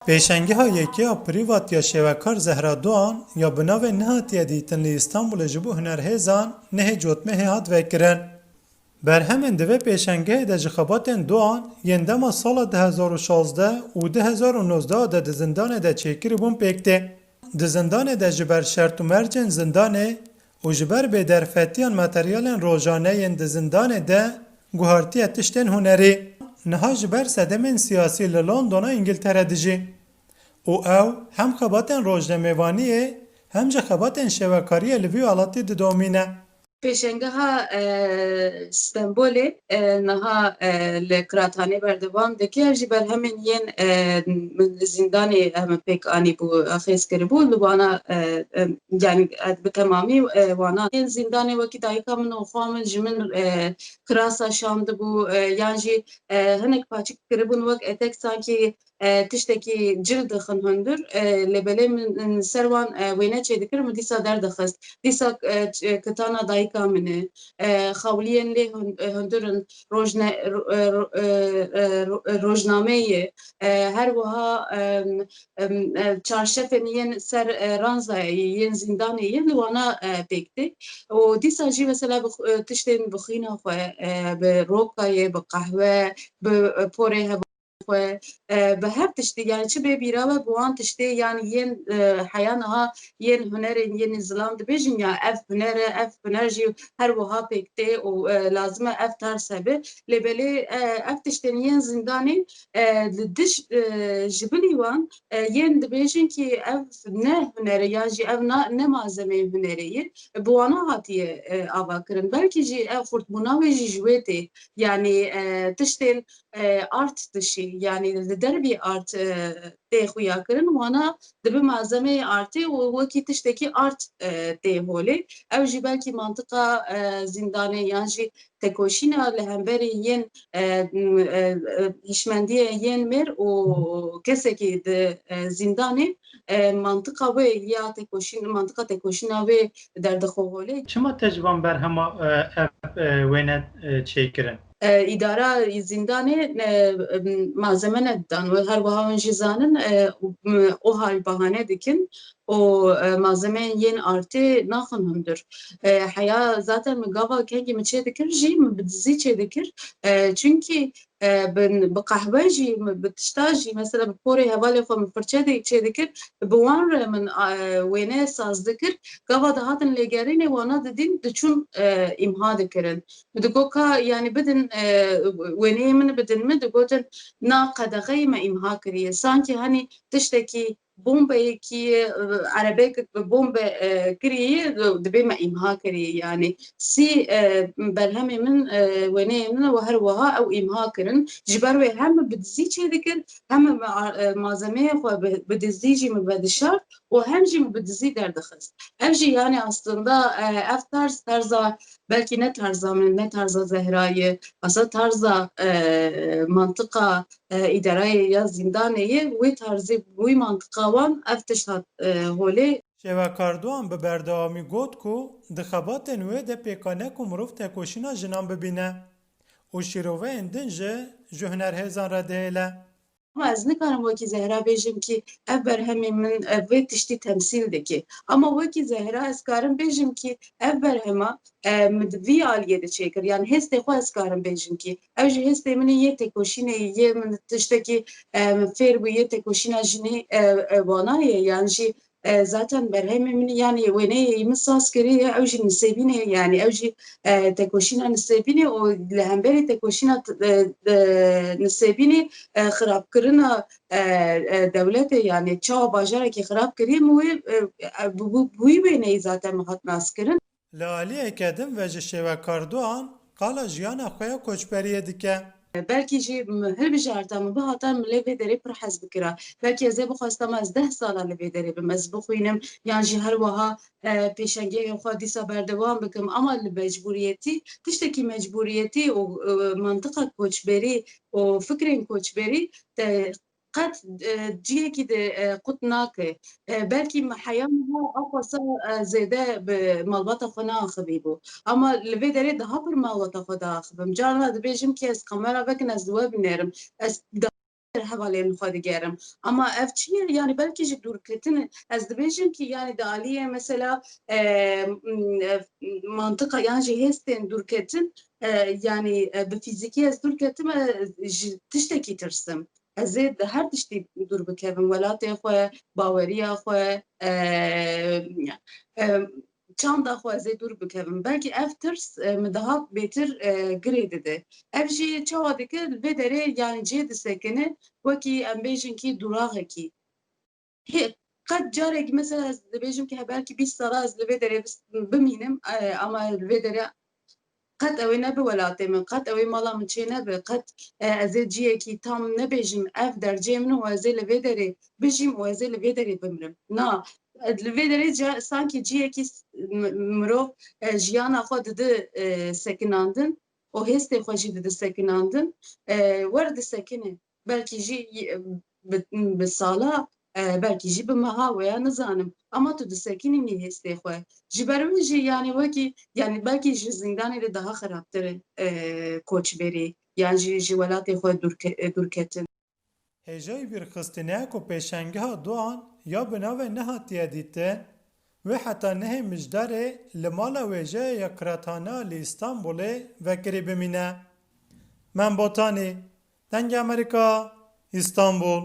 Pêşengeha yekê a prîvat ya şêwekar Zehra Doğan ya bi navê nehatiye dîtin li İstanbulê ji bo hunerhêzan nehê cotmehê hat vekirin. Berhemên di vê pêşengehê de ji xebatên Doğan yên dema sala 2016 û 2019 de di zindanê de çêkirîbûn pêk tê. Di zindanê de ji ber şert û mercên zindanê û ji ber bêderfetiyan materyalên rojaneyên di zindanê de guhartiye tiştên hunerî. Niha ji ber sedemên siyasî li Londona İngiltere dijî. û ew hem xebatên rojnamêvaniyê hem jî xebatên şêwekariyê li vî alatî didomîne. Pêşengeha Stenbolê niha li Kirathanê berdevam dike ji ber hemên yên zindanê em pêk anîbû xêz kiribû li wana yani bi temamî wana yên zindanê wekî dayîka min û xwe min ji min kirasa şandibû yan jî hinek paçîk kiribûn wek etek sankî tiştekî cil dixin hundir lêbelê min ser wan wêne çêdikir min dîsa derdixist. Dîsa kitana dayîka min e xewliyên lê hundirin rojnameyê her wiha çarşefên yên ser ranzayê yên zindanê yên li wana pêk tê û dîsa jî mesela tiştên bixîna xwe bi rokayê bi qehwe bi porê heva bi hev tiştî yani çi bê bîra we bi wan tiştê yani yên heya niha yên hunerên yên zilam dibêjin ya ev huner e ev huner jî her wiha pêk tê û lazim e ev ters hebe lêbelê ev tiştên yên zindanê li diş ji bilî wan yên dibêjin kî ev ne huner e yan jî ev ne malzemeyê hunerê ye bi wana hatiye avakirin belkî jî ev xurtbûna wê jî ji wê tê yani tiştên art dişî yani li dervî art tê xuya kirin wana dibe malzemeyê artê û wekî tiştekî art tê holê ew jî belkî mantıqa zindanê yan jî tekoşîna li hemberî yên hîşmendiyê yên mêr û kesekî di zindanê mantıqa wê ya mantıqa tekoşîna wê derdixwe holê Çima te ji van berhema ev wêne çêkirin? İdara zindanê malzeme nedan ve her wiha min jî zanin o hal bahane dikin û malzemeyên yên artê naxin hundir. Heya zaten min gava kengî min çê dikir jî min bi dizî çê dikir çünkü bi qehwe jî bi tişta jî mesela bi porê hevalê xwe min firçe çê dikir bi wan re min wêne saz dikir gava dihatin lêgerînê wana didîn diçûn imha dikirin. Digoka yani bidin wêneyê min bidin mi digotin na qedexeyê me imha kiriye sanki hani tiştekî bombeyekî erebekek bi bombe kiriye dibe me imha kiriye yani sî berhemê min wêneyê min û her wiha ew imha kirin ji ber wê hem bi dizî çê dikir hem malzemeyê xwe bi dizî jî min vedişar û hem jî min bi dizî derdixist. Ev jî yani aslında ev tarza belki ne tarza min ne tarza Zehra'yı aslında tarza mantıqa idarayê ya zindaneyê wê tarzê wî mantıqa wan ev tişt holê Şêwekar Doğan bi berdewamî got ku di xebatên wê de pêkanek û mirov tekoşîna jinan bibîne û şîroveyên din ji hunerhêzan re dihêle. ama ez nikarim wekî Zehra bêjim ki ev berhemê min vê tiştî temsîl dike ama wekî Zehra ez karim bêjim ki ev berhema min vî aliyê de çêkir yani hestê xwe ez karim bêjim ki ev jî hestê min yê tekoşînê yê min tiştekî fêr bû yê tekoşîna jinê wana ye yani jî zaten berhemê min yani wêneyê min saz kiriye ew jî nisêbîne yani ew jî tekoşîna nisêbîne û li hemberî tekoşîna nisêbînê xirabkirina dewletê yani çawa bajarekî xirab kiriye min wê wî wêneyê zaten min hat naskirin. Li aliyeke din ve ji Şêwekar Doğan qala jiyana xwe ya koçberiyê dike. Belkî jî hilbijarta min bihata min lê vê derê pir hez bikira. Belkî ez ê bixwestem ez 10 sala li vê derê bim ez bixwînim yan jî her wiha pêşengehên xwe dîsa berdewam bikim ama li mecburiyetî tiştekî mecburiyetî û mantıqa koçberî û fikrên koçberî qet ciyekî de qut nake. Belkî heya niha axwasa zêde bi malbata xwe naaxivîbû. Ama li vê derê daha pir malbata xwe diaxivim. Carna dibêjim ki ez kamera vekin ez di we binêrim. Ez hevalên xwe digerim. Ama ev çi ye? Yani belkî ji dûrketin ez dibêjim ki yani di aliyê mesela mantıka yan jî hêstên dûrketin yani bi fîzîkî ez dûrketim ji tiştekî tirsim. Ez ê di her tiştî dûr bikevim. Welatê xwe, baweriya xwe, çanda xwe ez ê dûr bikevim. Belkî ev tirs min daha bêtir girê dide. Ev jî çawa dike li vê derê yani cê disekine wekî em bêjin kî duraxekî. Qet carekî mesela ez dibêjim ki belkî 20 sala ez li vê derê bimînim ama li vê derê qet ew ê nebe welatê min, qet ew ê mala min çê nebe, qet ez ê ciyekî tam nebêjim ev dercê min û ez ê li vê derê bijîm û ez ê li vê derê bimirim. Na, li vê derê sankî ciyekî mirov jiyana xwe dide sekinandin û hêstê xwe jî dide sekinandin werdisekine. Belkî jî bi sala belkî jî bi meha weya nizanim ama tu disekinî hêstê xwe. Ji ber wî jî yani wekî yani belkî ji zindanê de daha xerabtir e koçberî yan jî ji welatê xwe dûrketin. Hêjayî vîrxistineya ku pêşengeha Doğan ya bi navê nehatiye dîtin ve heta nehê mijdarê li mala wêjeya ya Kirathana li İstanbulê vekirî bimîne. Min Botanî, Dengê Amerîka, İstanbul.